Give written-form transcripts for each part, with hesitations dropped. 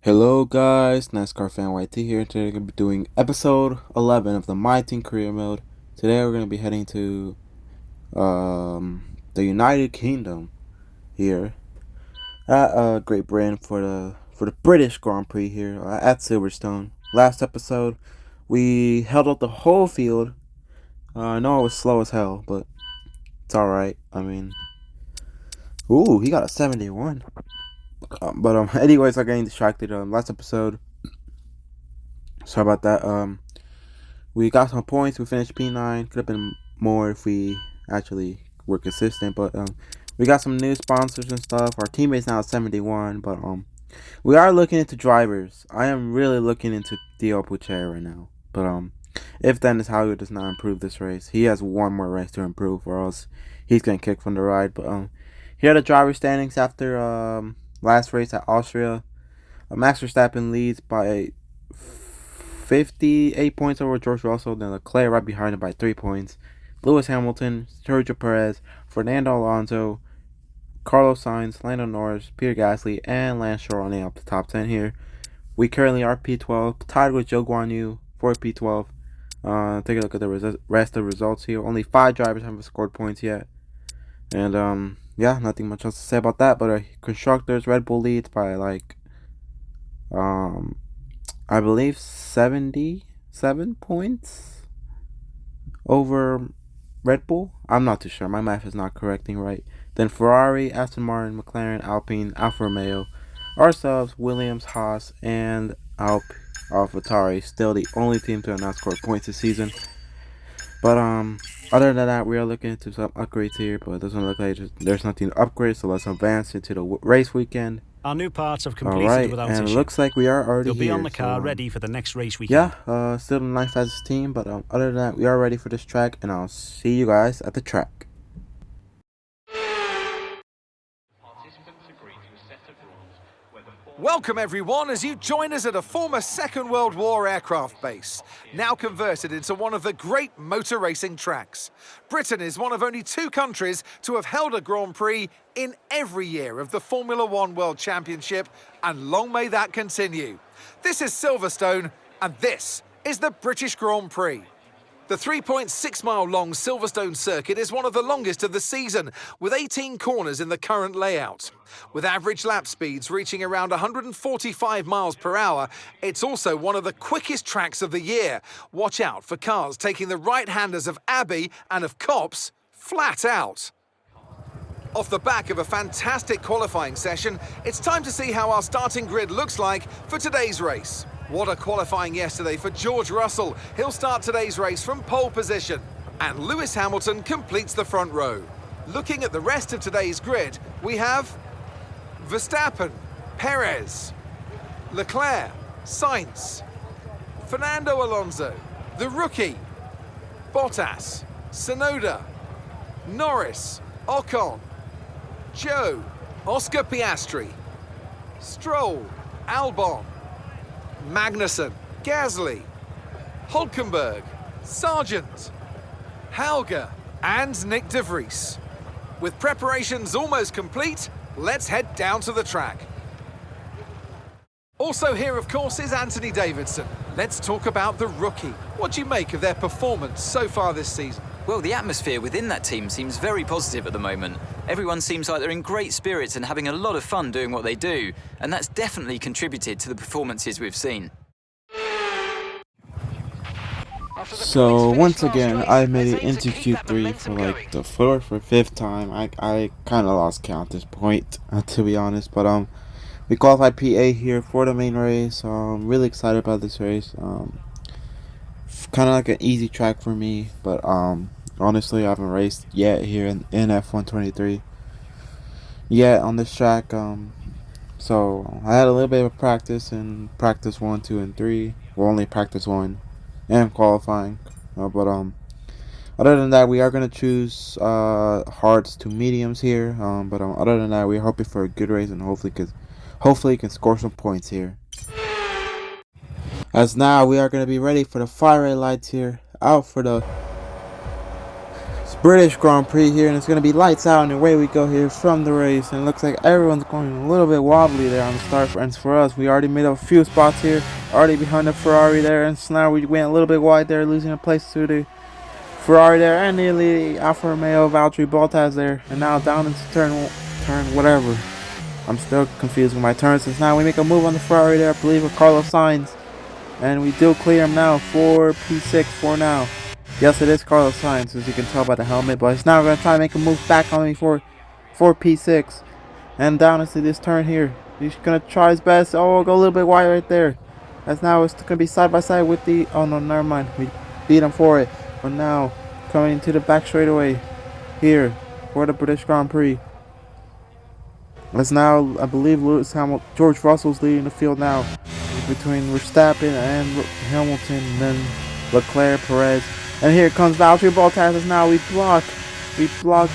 Hello guys, NASCAR fan YT here. Today we're going to be doing episode 11 of the My Team Career Mode. Today we're going to be heading to the United Kingdom here at Great Britain for the British Grand Prix here at Silverstone. Last episode we held up the whole field. I know it was slow as hell, but it's alright. I mean, ooh, he got a 71. Anyways, I'm getting distracted. Last episode, sorry about that. We got some points. We finished P9. Could have been more if we actually were consistent. But we got some new sponsors and stuff. Our teammates now at 71. But we are looking into drivers. I am really looking into Theo Puchere right now. But if Dennis Howard does not improve this race, he has one more race to improve, or else he's getting kicked from the ride. But here are the driver standings after last race at Austria. Max Verstappen leads by 58 points over George Russell, then Leclerc right behind him by 3 points. Lewis Hamilton, Sergio Perez, Fernando Alonso, Carlos Sainz, Lando Norris, Peter Gasly, and Lance Stroll running up the top 10 here. We currently are P12, tied with Zhou Guanyu for P12. Take a look at the rest of the results here. Only 5 drivers haven't scored points yet. And yeah, nothing much else to say about that. But constructors, Red Bull leads by I believe 77 points over Red Bull. I'm not too sure. My math is not correcting right. Then Ferrari, Aston Martin, McLaren, Alpine, Alfa Romeo, ourselves, Williams, Haas, and AlphaTauri. Still the only team to have not scored points this season. But other than that, we are looking into some upgrades here, but it doesn't look like there's nothing to upgrade. So let's advance into the race weekend. Our new parts have completed without and issue. it looks like we are already They'll be here, on the car ready for the next race weekend. Yeah, still the ninth fastest team, but other than that, we are ready for this track, and I'll see you guys at the track. Welcome everyone as you join us at a former Second World War aircraft base, now converted into one of the great motor racing tracks. Britain is one of only 2 countries to have held a Grand Prix in every year of the Formula One World Championship, and long may that continue. This is Silverstone, and this is the British Grand Prix. The 3.6-mile long Silverstone circuit is one of the longest of the season, with 18 corners in the current layout. With average lap speeds reaching around 145 miles per hour, it's also one of the quickest tracks of the year. Watch out for cars taking the right-handers of Abbey and of Copse flat out. Off the back of a fantastic qualifying session, it's time to see how our starting grid looks like for today's race. What a qualifying yesterday for George Russell. He'll start today's race from pole position. And Lewis Hamilton completes the front row. Looking at the rest of today's grid, we have Verstappen, Perez, Leclerc, Sainz, Fernando Alonso, the rookie, Bottas, Tsunoda, Norris, Ocon, Joe, Oscar Piastri, Stroll, Albon, Magnussen, Gasly, Hulkenberg, Sargent, Hauger, and Nick de Vries. With preparations almost complete, let's head down to the track. Also here, of course, is Anthony Davidson. Let's talk about the rookie. What do you make of their performance so far this season? Well, the atmosphere within that team seems very positive at the moment. Everyone seems like they're in great spirits and having a lot of fun doing what they do, and that's definitely contributed to the performances we've seen. So once again, I made it into Q3 for like the 4th or 5th time. I kind of lost count at this point, to be honest. But we qualified PA here for the main race. I'm really excited about this race. Kind of like an easy track for me, but honestly, I haven't raced yet here in F123 yet on this track. So I had a little bit of practice in practice 1, 2, and 3. Well, only practice 1 and qualifying. But other than that, we are gonna choose hards to mediums here. But other than that, we're hoping for a good race and hopefully can score some points here. As now we are going to be ready for the fire red lights here, out for the British Grand Prix here, and it's going to be lights out, and away we go here from the race. And it looks like everyone's going a little bit wobbly there on the start fence for us. We already made up a few spots here, already behind the Ferrari there, and so now we went a little bit wide there, losing a place to the Ferrari there, and nearly Alfa Romeo Valtteri Bottas there. And now down into turn whatever. I'm still confused with my turns, since now we make a move on the Ferrari there, I believe, with Carlos Sainz. And we do clear him now for P6 for now. Yes, it is Carlos Sainz, as you can tell by the helmet, but he's now going to try to make a move back on me for P6. And down into this turn here. He's going to try his best. Oh, go a little bit wide right there. As now it's going to be side by side with the... Oh, no, never mind. We beat him for it. But now, coming into the back straightaway here for the British Grand Prix. As now, I believe George Russell's leading the field now. Between Verstappen and Hamilton, and then Leclerc, Perez. And here comes Valtteri Bottas. As now we block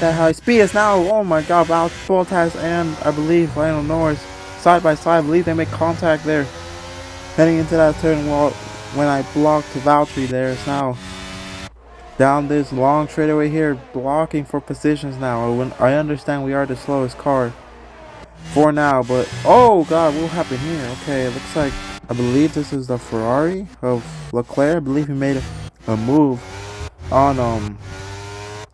that high speed. As now, oh my God, Valtteri Bottas and I believe Lando Norris side by side. I believe they make contact there, heading into that turn. Well, when I blocked Valtteri there, it's now down this long straightaway here, blocking for positions now. When I understand we are the slowest car for now, but oh God, what happened here? Okay, it looks like I believe this is the Ferrari of Leclerc. I believe he made a move on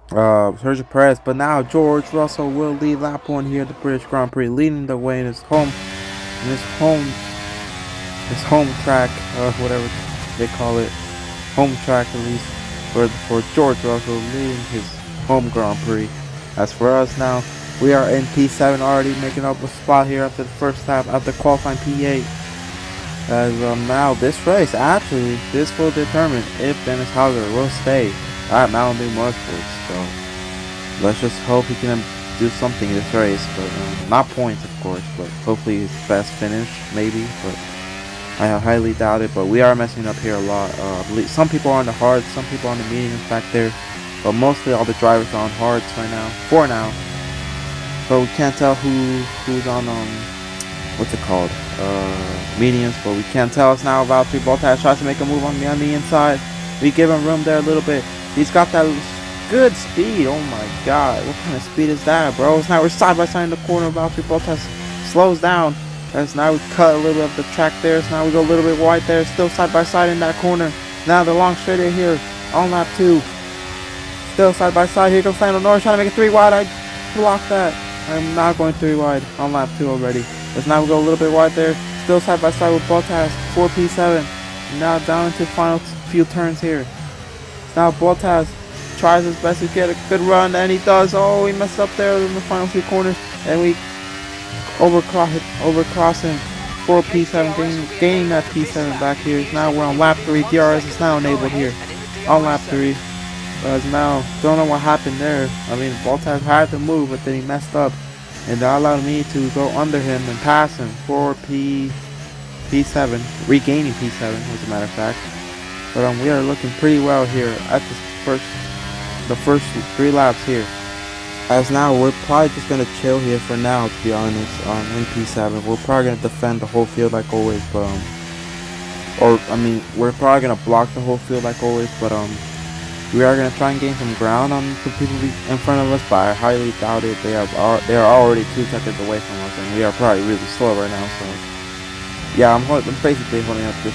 Sergio Perez, but now George Russell will lead lap 1 here at the British Grand Prix, leading the way in his home track, whatever they call it, home track at least for George Russell, leading his home Grand Prix. As for us now, we are in P7, already making up a spot here after the first lap, after qualifying P8. As now this race, actually, this will determine if Dennis Hauger will stay at Mountain Dew Motorsports. So let's just hope he can do something in this race, but not points, of course, but hopefully his best finish, maybe. But I highly doubt it. But we are messing up here a lot. I believe some people are on the hards, some people on the mediums back there, but mostly all the drivers are on hards right now. For now. But we can't tell who's on what's it called, mediums, but we can't tell. Us now Valtteri Bottas tries to make a move on me on the inside. We give him room there a little bit. He's got that good speed. Oh my God, what kind of speed is that, bro? So now we're side by side in the corner. Valtteri Bottas slows down. As now we cut a little bit of the track there. So now we go a little bit wide there. Still side by side in that corner. Now the long straight here on lap 2. Still side by side. Here comes Lando Norris trying to make it 3 wide. I blocked that. I'm not going 3 wide on lap 2 already. As now we go a little bit wide there. Still side by side with Bottas for P7. Now down into the final few turns here. Now Bottas tries his best to get a good run, and he does. Oh, he messed up there in the final few corners, and we overcross him for P7, gaining that P7 back here. Now we're on lap 3. DRS is now enabled here on lap 3. As now, don't know what happened there. I mean, Bottas had to move, but then he messed up, and that allowed me to go under him and pass him for P7, regaining P7 as a matter of fact. But we are looking pretty well here at the first 3 laps here. As now, we're probably just gonna chill here for now, to be honest. In P7, we're probably gonna defend the whole field like always, but we're probably gonna block the whole field like always, but we are gonna try and gain some ground on the people in front of us, but I highly doubt it. They are already 2 seconds away from us, and we are probably really slow right now. So yeah, I'm basically holding up this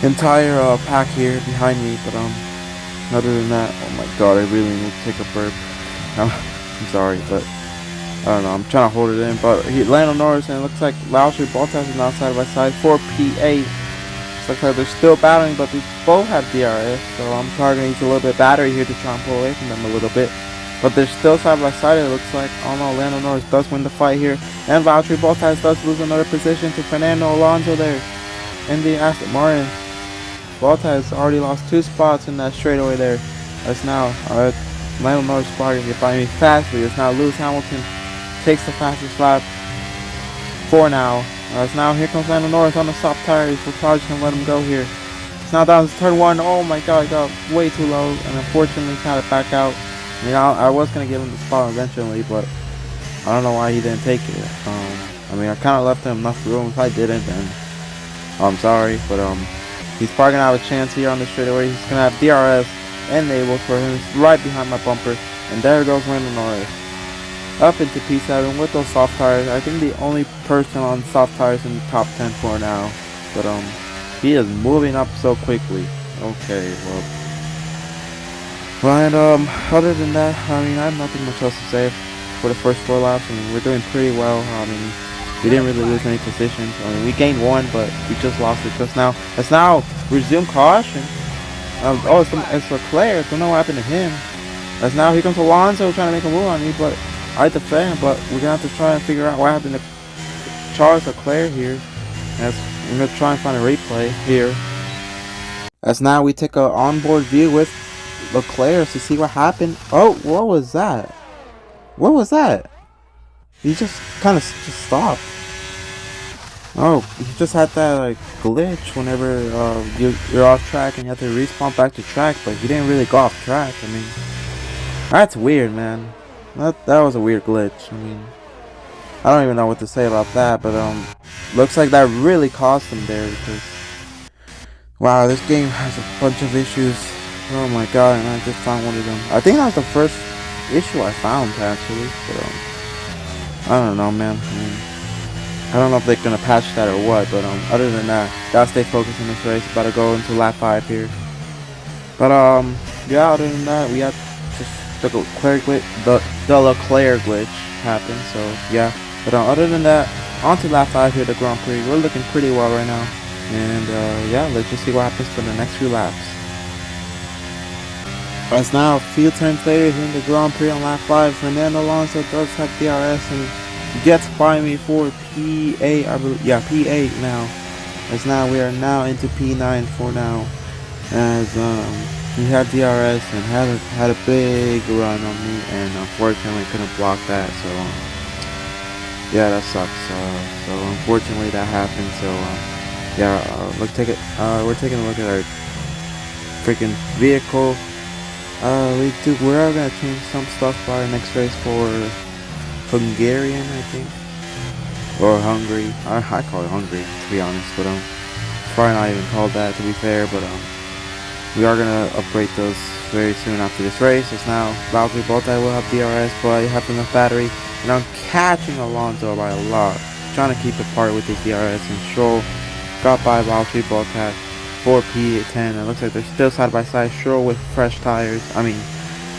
entire pack here behind me, but other than that, oh my God, I really need to take a burp. I'm sorry, but I don't know, I'm trying to hold it in. But Lando Norris, and it looks like Valtteri Bottas is now side by side for P8. Looks like they're still battling, but they both have DRS, so I'm probably going to use a little bit of battery here to try and pull away from them a little bit. But they're still side by side, it looks like. Oh no, Lando Norris does win the fight here, and Valtteri Bottas does lose another position to Fernando Alonso there in the Aston Martin. Bottas already lost 2 spots in that straightaway there. As now, Lando Norris is probably going to get by me fastly. As now Lewis Hamilton takes the fastest lap for now. As now here comes Lando Norris on the soft tires. We're probably just going to let him go here. It's now down to turn 1. Oh my God, I got way too low, and unfortunately had to back out. I mean, I was going to give him the spot eventually, but I don't know why he didn't take it. I mean, I kind of left him enough room. If I didn't, then I'm sorry, but he's probably going to have a chance here on the straightaway. He's going to have DRS. enabled for him right behind my bumper. And there goes Lando Norris up into P7 with those soft tires. I think the only person on soft tires in the top 10 for now. But he is moving up so quickly. Okay, well, and other than that, I mean, I have nothing much else to say for the first 4 laps. I mean, we're doing pretty well. I mean, we didn't really lose any positions. I mean, we gained 1, but we just lost it just now. Let's now resume caution. It's Leclerc. Don't know what happened to him. As now here comes Alonso trying to make a move on me, but I defend. But we're gonna have to try and figure out what happened to Charles Leclerc here. As we're gonna try and find a replay here. As now we take an onboard view with Leclerc to see what happened. Oh, what was that? What was that? He just kind of just stopped. Oh, he just had that like glitch whenever you're off track and you have to respawn back to track, but he didn't really go off track. I mean, that's weird, man. That was a weird glitch. I mean, I don't even know what to say about that, but looks like that really cost him there because wow, this game has a bunch of issues. Oh my god, and I just found one of them. I think that was the first issue I found actually, but I don't know, man. I mean, I don't know if they're gonna patch that or what, but other than that, gotta stay focused in this race. About to go into lap 5 here. But yeah, other than that, we had just the Leclerc glitch happened. So yeah, but other than that, on to lap 5 here, the Grand Prix. We're looking pretty well right now, and yeah, let's just see what happens for the next few laps. As now, few turns later here in the Grand Prix on lap 5, Fernando Alonso does have DRS and gets by me for P8, I believe. Yeah, P8 now. As now we are now into P9 for now. As he had DRS and had a big run on me, and unfortunately couldn't block that. So yeah, that sucks. So unfortunately that happened. So yeah, we're taking a look at our freaking vehicle. We are gonna change some stuff by our next race for Hungarian, I think, or Hungary. I call it Hungary, to be honest, but probably not even called that, to be fair. But we are gonna upgrade those very soon after this race. As now Valtteri Bottas will have DRS, but I have enough battery, and I'm catching Alonso by a lot, trying to keep apart with his DRS. And Stroll got by Valtteri Bottas for P10. It looks like they're still side by side. Stroll with fresh tires. I mean,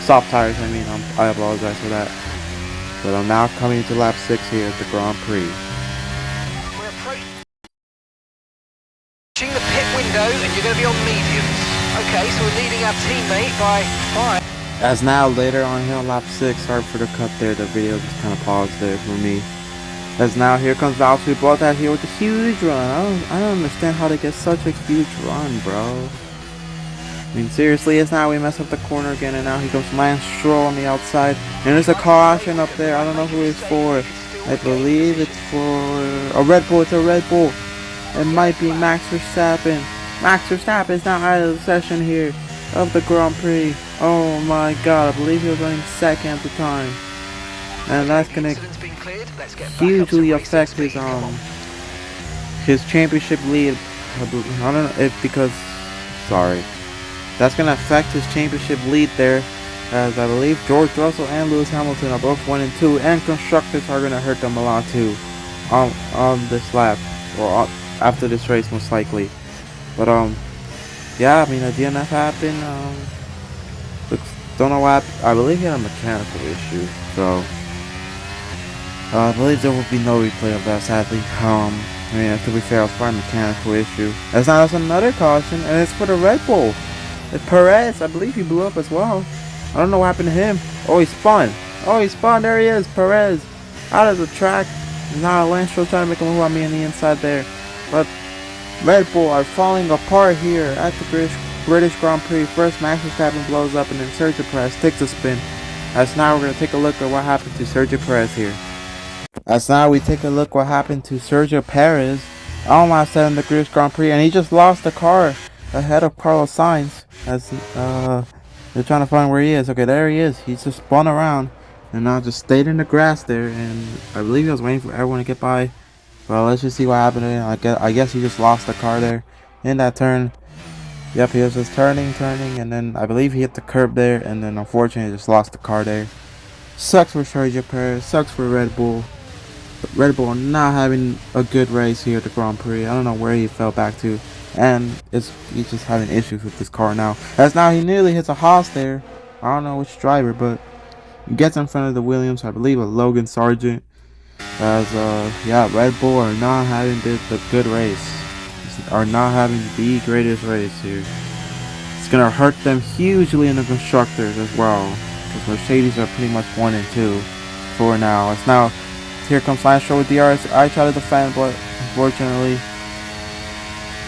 soft tires. I mean, I apologize for that. But I'm now coming to lap 6 here at the Grand Prix. We're approaching the pit window, and you're going to be on mediums. Okay, so we're leading our teammate by 5. As now later on here on lap 6, sorry for the cut there. The video just kind of paused there for me. As now here comes Valtteri Bottas here with a huge run. I don't understand how they get such a huge run, bro. I mean, seriously, as now we mess up the corner again, and now he comes Lance Stroll on the outside, and there's a caution up there. I don't know who it's for. I believe it's for a Red Bull. It's a Red Bull. It might be Max Verstappen. Max Verstappen is now out of the session here of the Grand Prix. Oh my god, I believe he was running second at the time, and that's gonna hugely affect his championship lead. I don't know if because that's gonna affect his championship lead there, as I believe George Russell and Lewis Hamilton are both 1 and 2, and constructors are gonna hurt them a lot too on this lap, or after this race most likely. But yeah, I mean, a DNF happened. Don't know what happened. I believe he had a mechanical issue, so I believe there will be no replay of that, sadly. I mean, to be fair, it was probably a mechanical issue. As now there's another caution, and it's for the Red Bull. It's Perez. I believe he blew up as well. I don't know what happened to him. Oh, he spun. There he is. Perez out of the track. And now Lance Stroll trying to make a move on me on the inside there. But Red Bull are falling apart here at the British Grand Prix. First, Max Verstappen blows up, and then Sergio Perez takes a spin. As now we're going to take a look at what happened to Sergio Perez here. As now we take a look what happened to Sergio Perez on lap 7 the British Grand Prix, and he just lost the car ahead of Carlos Sainz. As they're trying to find where he is. Okay, there he is. He just spun around and now just stayed in the grass there, and I believe he was waiting for everyone to get by. Well, let's just see what happened. I guess he just lost the car there in that turn. Yep, he was just turning, and then I believe he hit the curb there, and then unfortunately just lost the car there. Sucks for Sergio Perez, sucks for Red Bull. But Red Bull not having a good race here at the Grand Prix. I don't know where he fell back to, and he's just having issues with this car now. As now he nearly hits a Haas there. I don't know which driver, but he gets in front of the Williams, I believe a Logan Sargent. As yeah, Red Bull are not having the good race. Are not having the greatest race here. It's gonna hurt them hugely in the constructors as well, because Mercedes are pretty much 1 and 2 for now. It's now here comes Lance Stroll with DRS. I try to defend, but unfortunately,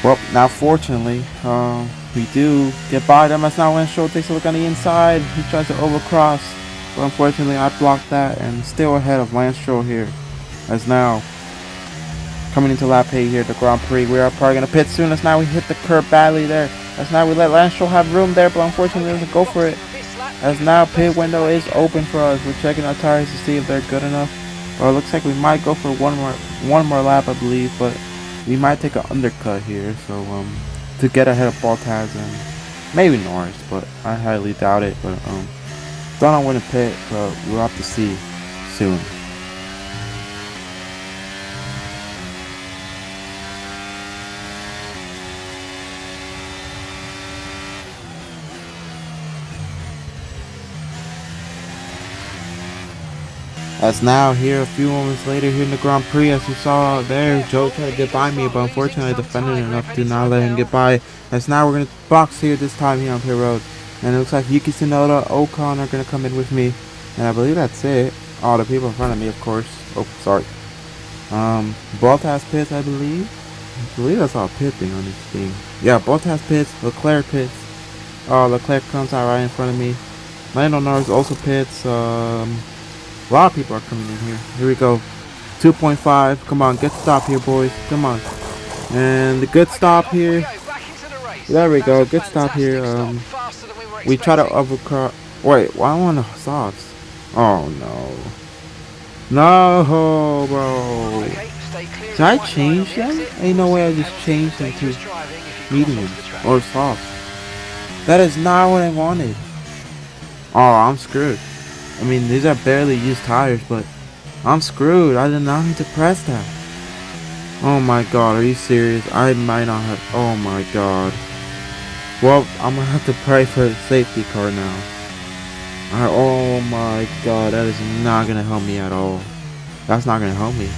well, now fortunately, we do get by them. As now Lance Stroll takes a look on the inside. He tries to overcross, but unfortunately I blocked that and still ahead of Lance Stroll here. As now coming into lap 8 here at the Grand Prix. We are probably going to pit soon, as now we hit the curb badly there. As now we let Lance Stroll have room there, but unfortunately doesn't go for it. As now pit window is open for us. We're checking our tires to see if they're good enough. Well, it looks like we might go for one more lap, I believe, but we might take an undercut here. So to get ahead of Bottas and maybe Norris, but I highly doubt it. But don't know when to pit, but we'll have to see soon. As now here a few moments later here in the Grand Prix, as you saw there, Joe tried to get by me, but unfortunately I defended enough to not let him get by. As now we're going to box here this time here on pit road. And it looks like Yuki Tsunoda, Ocon are going to come in with me. And I believe that's it. Oh, the people in front of me, of course. Oh, sorry. Bottas pits, I believe. I believe that's all pit thing on this thing. Yeah, Bottas pits, Leclerc pits. Oh, Leclerc comes out right in front of me. Lando Norris also pits. A lot of people are coming in here. Here we go. 2.5. Come on, get stop here, boys. Come on. And the good stop here. There we go. Good stop here. We try to overcross. Wait, why I want the softs? Oh no. No, bro. Did I change them? Ain't no way I just changed them to medium or soft. That is not what I wanted. Oh, I'm screwed. I mean, these are barely used tires, but I'm screwed. I did not need to press that. Oh my god, are you serious? I might not have. Oh my god. Well, I'm gonna have to pray for the safety car now. Oh my god, that is not gonna help me at all. That's not gonna help me.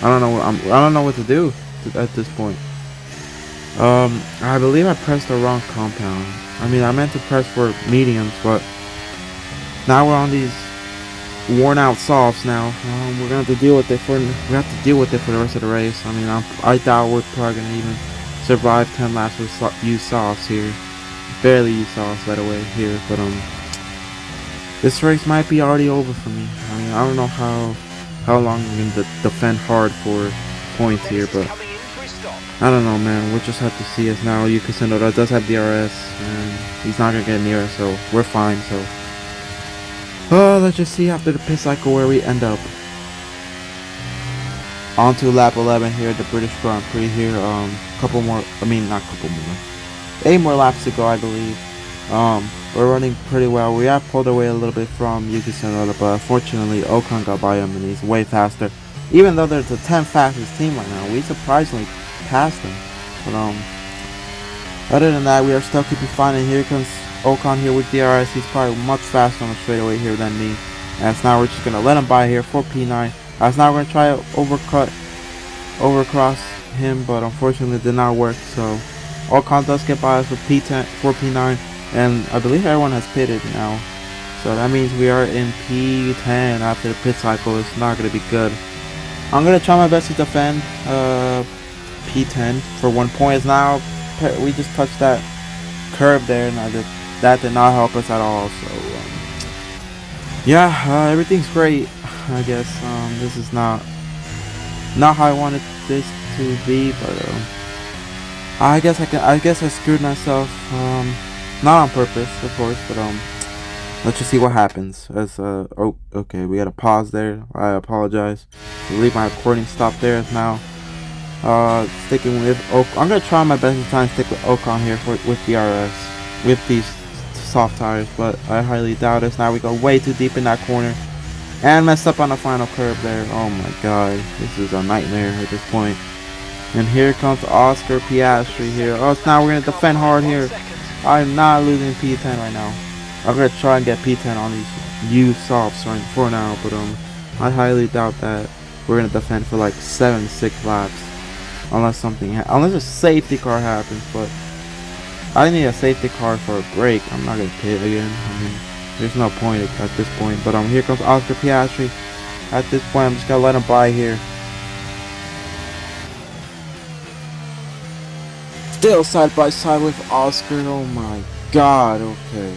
I don't know what to do at this point. I believe I pressed the wrong compound. I mean, I meant to press for mediums, but now we're on these worn out softs now. We're gonna have to deal with it for the rest of the race. I mean, I doubt we're probably gonna even survive 10 laps with used softs here. Barely used softs, by the way, here. But this race might be already over for me. I mean, I don't know how long I'm gonna defend hard for points here, but I don't know, man. We'll just have to see. As now Yuki Tsunoda does have DRS, and he's not gonna get near us, so we're fine. So. Let's just see after the pit cycle where we end up. On to lap 11 here at the British Grand Prix here. Couple more, I mean not couple more, 8 more laps to go, I believe. We're running pretty well. We have pulled away a little bit from Yuki Tsunoda, but unfortunately Ocon got by him and he's way faster. Even though they're the 10th fastest team right now, we surprisingly passed them. But other than that, we are still keeping fine, and here comes Ocon here with DRS. He's probably much faster on the straightaway here than me. And so now we're just going to let him by here for P9. As now we're going to try to overcross him, but unfortunately it did not work. So Ocon does get by us for P10, for P9. And I believe everyone has pitted now. So that means we are in P10 after the pit cycle. It's not going to be good. I'm going to try my best to defend P10 for 1 point. As now we just touched that curve there, and that did not help us at all. So yeah, everything's great, I guess. This is not how I wanted this to be, but I guess I screwed myself. Not on purpose, of course, but let's just see what happens. As oh, okay, we had a pause there. I apologize. I believe my recording stopped there. As now Sticking with I'm gonna try my best to try and stick with Ocon here with DRS with these soft tires, but I highly doubt it. Now we go way too deep in that corner and messed up on the final curve there. Oh my god, this is a nightmare at this point. And here comes Oscar Piastri here. Oh, so now we're gonna defend hard here. I'm not losing P10 right now. I'm gonna try and get P10 on these used softs right for now, but I highly doubt that we're gonna defend for like 7-6 laps, unless unless a safety car happens. But I need a safety car for a break. I'm not gonna pit again. I mean, there's no point at this point. But here comes Oscar Piastri. At this point, I'm just gonna let him by here. Still side by side with Oscar. Oh my god. Okay.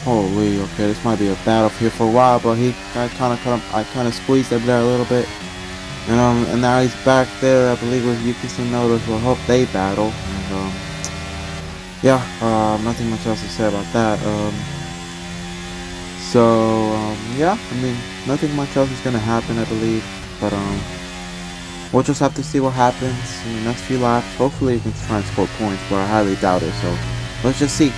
Holy. Okay, this might be a battle here for a while, but I kind of squeezed him there a little bit. And now he's back there, I believe, with Yuki Tsunoda, so I hope they battle. And, yeah, nothing much else to say about that. Yeah, I mean, nothing much else is gonna happen, I believe. But we'll just have to see what happens in the next few laps. Hopefully, we can try and score points, but I highly doubt it. So let's just see.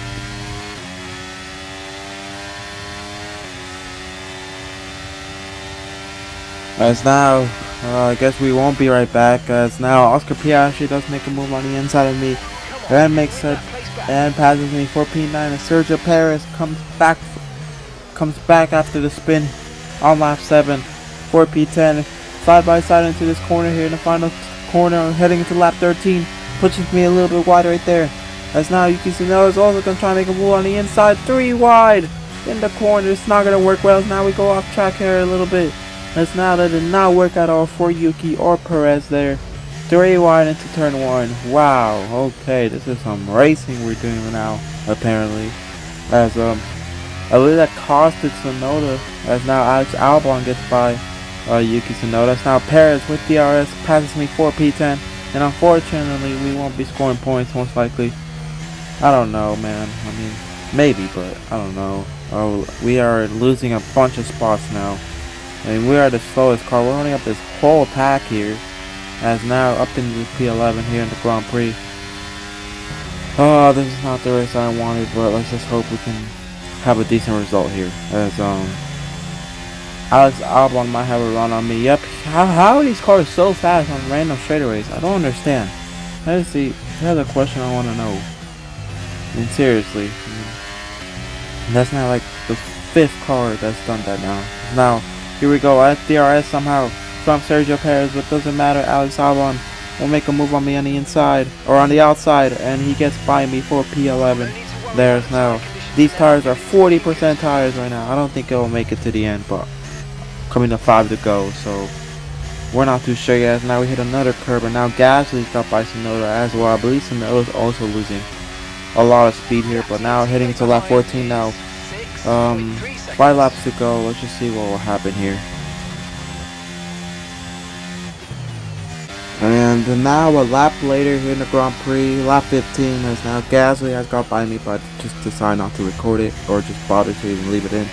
As now, I guess we won't be right back. As now, Oscar Piastri does make a move on the inside of me, and makes it and passes me for P9. And Sergio Perez comes back after the spin on lap 7 for P10. Side by side into this corner here in the final corner, heading into lap 13, pushes me a little bit wide right there. As now Yuki Tsunoda is also going to try and make a move on the inside, 3 wide in the corner. It's not going to work well. As now we go off track here a little bit. As now that did not work at all for Yuki or Perez there. 3 wide into turn 1. Wow, okay, this is some racing we're doing now, apparently. As I believe that costed Tsunoda, as now Alex Albon gets by Yuki Tsunoda. As now Perez with DRS passes me for P10, and unfortunately we won't be scoring points most likely. I don't know, man. I mean, maybe, but I don't know. We are losing a bunch of spots now. I mean, we are the slowest car. We're running up this whole pack here. As now up into the P11 here in the Grand Prix. Oh, this is not the race I wanted, but let's just hope we can have a decent result here. As Alex Albon might have a run on me. Yep. How are these cars so fast on random straightaways? I don't understand. That's a question I want to know. I mean, seriously. I mean, that's not like the 5th car that's done that now. Now, here we go. At DRS somehow from Sergio Perez, but doesn't matter. Alex Albon will make a move on me on the inside or on the outside, and he gets by me for P11. There's now. These tires are 40% tires right now. I don't think it will make it to the end, but coming to 5 to go, so we're not too sure yet. Now we hit another curb, and now Gasly's got by Tsunoda as well. I believe Tsunoda is also losing a lot of speed here, but now heading to lap 14 now. 5 laps to go. Let's just see what will happen here. And now a lap later here in the Grand Prix, lap 15, as now Gasly has got by me, but just decided not to record it or just bother to even leave it in.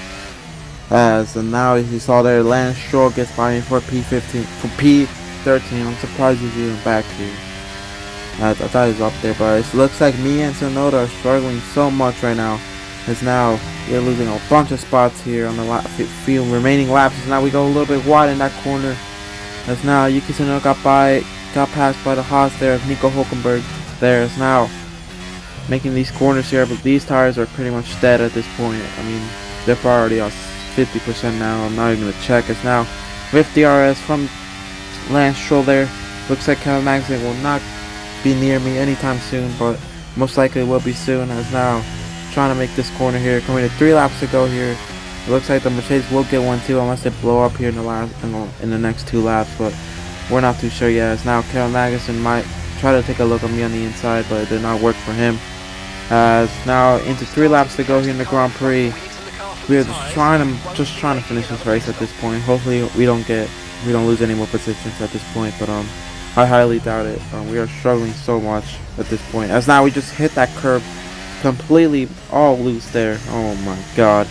And now as you saw there, Lance Stroll gets by me for P13. I'm surprised he's even back here. I thought he was up there, but it looks like me and Tsunoda are struggling so much right now. As now we're losing a bunch of spots here on the few remaining laps. As now we go a little bit wide in that corner. As now Yuki Tsunoda got passed by the Haas there of Nico Hülkenberg. There's now making these corners here, but these tires are pretty much dead at this point. I mean, they're already on 50% now. I'm not even gonna check. It's now with DRS from Lance Stroll there. Looks like Kevin Magnussen will not be near me anytime soon, but most likely will be soon. As now trying to make this corner here, coming to 3 laps to go here. It looks like the Mercedes will get one too, unless they blow up here in the next 2 laps, but we're not too sure yet. As now Kevin Magnussen might try to take a look at me on the inside, but it did not work for him. As now into 3 laps to go here in the Grand Prix. We are just trying to finish this race at this point. Hopefully we don't lose any more positions at this point, but I highly doubt it. We are struggling so much at this point. As now we just hit that curb completely all loose there. Oh my god.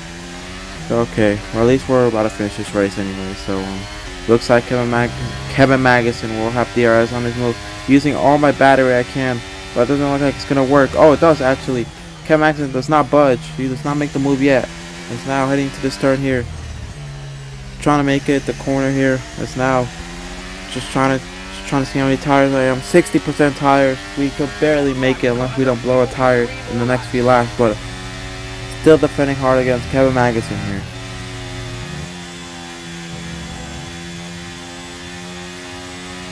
Okay, well at least we're about to finish this race anyway, so Looks like Kevin Magnussen will have DRS on his move. Using all my battery I can, but it doesn't look like it's gonna work. Oh, it does actually. Kevin Magnussen does not budge. He does not make the move yet. It's now heading to this turn here. Trying to make it the corner here. It's now just trying to see how many tires I am. 60% tires. We could barely make it unless we don't blow a tire in the next few laps, but still defending hard against Kevin Magnussen here.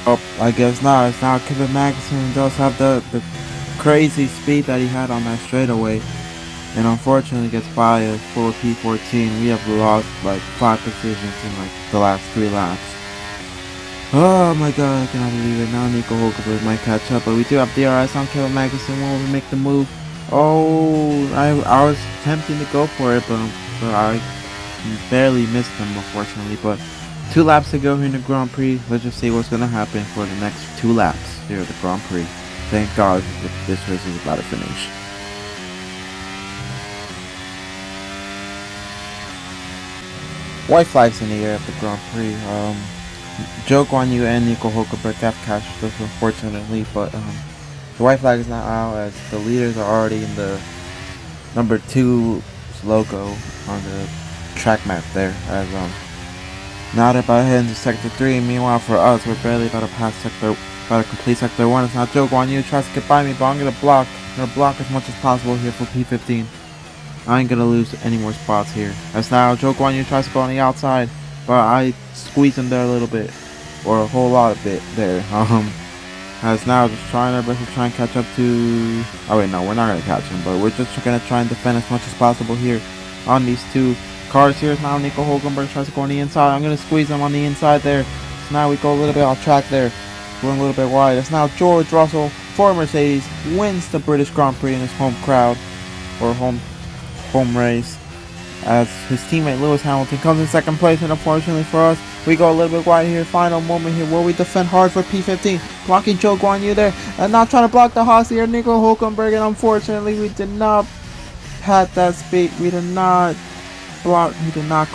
Oh, I guess not. It's now Kevin Magnussen does have the crazy speed that he had on that straightaway, and unfortunately gets by a full P14. We have lost like 5 positions in like the last 3 laps. Oh my god, I cannot believe it. Now Nico Hulkenberg might catch up, but we do have DRS on Kevin Magnussen when we make the move. Oh, I was tempting to go for it, but I barely missed him, unfortunately. But 2 laps to go here in the Grand Prix. Let's just see what's going to happen for the next 2 laps here at the Grand Prix. Thank God this race is about to finish. White flags in the air at the Grand Prix. Zhou Guanyu and Nico Hulkenberg have cashed us, unfortunately, but the white flag is not out as the leaders are already in the number 2's logo on the track map there. As now they're about to head into sector 3. Meanwhile, for us, we're barely about to complete sector 1. It's not Zhou Guanyu tries to get by me, but I'm gonna block as much as possible here for P15. I ain't gonna lose any more spots here. As now Zhou Guanyu tries to go on the outside, but I squeeze him there a little bit, or a whole lot of bit there. As now just trying our best to try and catch up to. Oh wait, no, we're not gonna catch him, but we're just gonna try and defend as much as possible here on these 2 cars here. Now Nico Hulkenberg tries to go on the inside. I'm gonna squeeze him on the inside there. So now we go a little bit off track there, going a little bit wide. It's now George Russell for Mercedes wins the British Grand Prix in his home crowd, or home race, as his teammate Lewis Hamilton comes in second place. And unfortunately for us, we go a little bit wide here. Final moment here where we defend hard for P15, blocking Zhou Guanyu there, and not trying to block the Haas here, Nico Hulkenberg. And unfortunately, we did not have that speed. We did not block.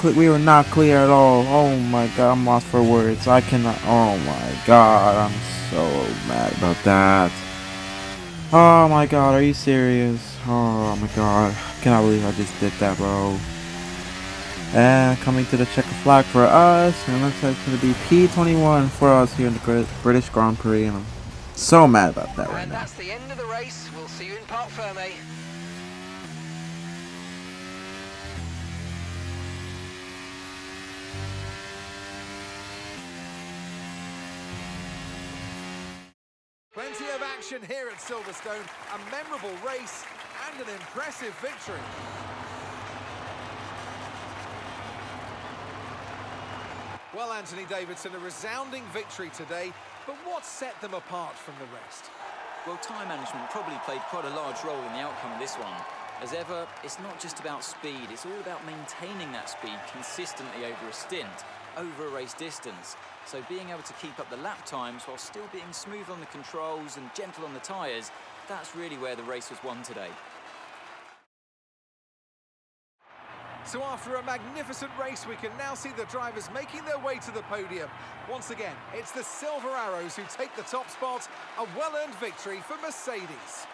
We were not clear at all. Oh my god, I'm lost for words. I cannot. Oh my god, I'm so mad about that. Oh my god, are you serious? Oh my god, I cannot believe I just did that, bro. And coming to the checker flag for us, and looks like it's going to be P21 for us here in the British Grand Prix, and I'm so mad about that right And now. that's the end of the race. We'll see you in Parc Fermé. Plenty of action here at Silverstone, a memorable race and an impressive victory. Well, Anthony Davidson, a resounding victory today, but what set them apart from the rest? Well, time management probably played quite a large role in the outcome of this one. As ever, it's not just about speed, it's all about maintaining that speed consistently over a stint, over a race distance. So being able to keep up the lap times while still being smooth on the controls and gentle on the tyres, that's really where the race was won today. So after a magnificent race, we can now see the drivers making their way to the podium. Once again, it's the Silver Arrows who take the top spot, a well-earned victory for Mercedes.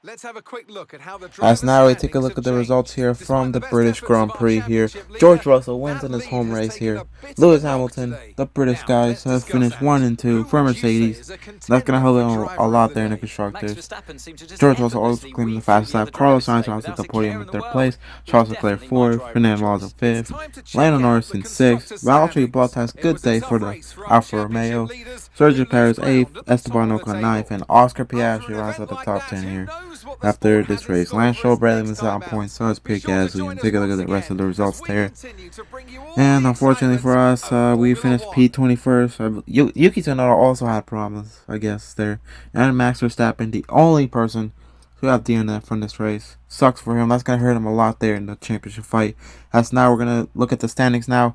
Let's have a quick look at how the As drivers' now we take a standings look have at the results changed. here Despite from the the best British efforts Grand of our Prix here. championship George leader, Russell wins that in his lead home has race taken here. a bit of Lewis a knock Hamilton, today. the British Now, guys, let's have discuss finished that. 1 and 2 Who for would you say Mercedes. is a That's going to contender help for them a driver of lot the there in the day? Max constructors. Verstappen seemed to just George Russell also effortlessly claimed the weave through fastest the other lap. Carlos drivers Sainz today rounds at without the a care podium in in the third world. place. He was Charles Leclerc definitely my 4th. driver of Fernando Alonso choice. It's 5th. time to check Lando out Norris the in 6th. constructors' Valtteri standings. Bottas, It good was a day tough for the race for our Alfa championship Romeo. leaders Sergio who lose Perez 8th. ground at the top Esteban of the Ocon table. 9th. And Oscar After Piastri an rounds event at the like top that, 10 who here. knows what the After sport has this in race, store Lance for Stroll us barely next misses out time on out. points, so is Be Pierre sure to Gasly. join And us take a look at once the rest of again the as results we there. continue to bring you all And the unfortunately for excitement us, of we Formula finished One. P21st. Yuki Tsunoda also had problems, I guess, there. And Max Verstappen, the only person who got DNF from this race. Sucks for him. That's going to hurt him a lot there in the championship fight. As now we're going to look at the standings now.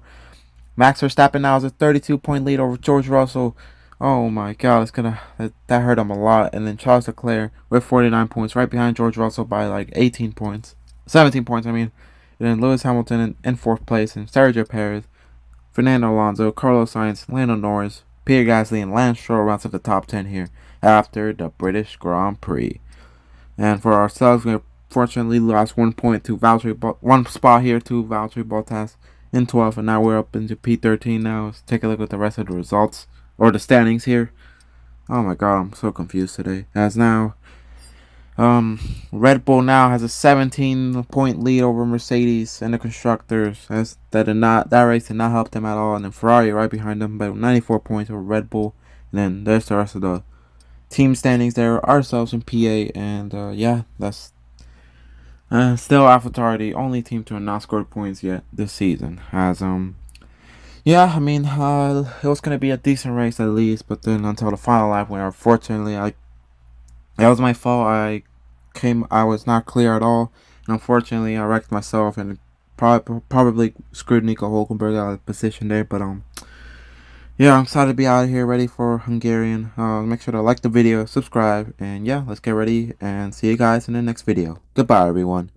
Max Verstappen now has a 32-point lead over George Russell. Oh my god, that hurt him a lot. And then Charles Leclerc with 49 points, right behind George Russell by like 18 points. 17 points, I mean. And then Lewis Hamilton in 4th place, and Sergio Perez, Fernando Alonso, Carlos Sainz, Lando Norris, Pierre Gasly, and Lance Stroll rounds up the top 10 here after the British Grand Prix. And for ourselves, we fortunately lost 1 point to one spot here to Valtteri Bottas in 12th, and now we're up into P13 now. Let's take a look at the rest of the results or the standings here. Oh my god, I'm so confused today. As now, Red Bull now has a 17-point lead over Mercedes and the constructors. As that race did not help them at all. And then Ferrari right behind them by 94 points over Red Bull. And then there's the rest of the team standings there. Ourselves in P8, and yeah, that's still AlphaTauri, the only team to have not scored points yet this season. As yeah, I mean, it was gonna be a decent race at least, but then until the final lap, where unfortunately that was my fault. I was not clear at all, and unfortunately I wrecked myself and probably screwed Nico Hulkenberg out of position there. But yeah, I'm excited to be out of here, ready for Hungarian. Make sure to like the video, subscribe, and yeah, let's get ready and see you guys in the next video. Goodbye, everyone.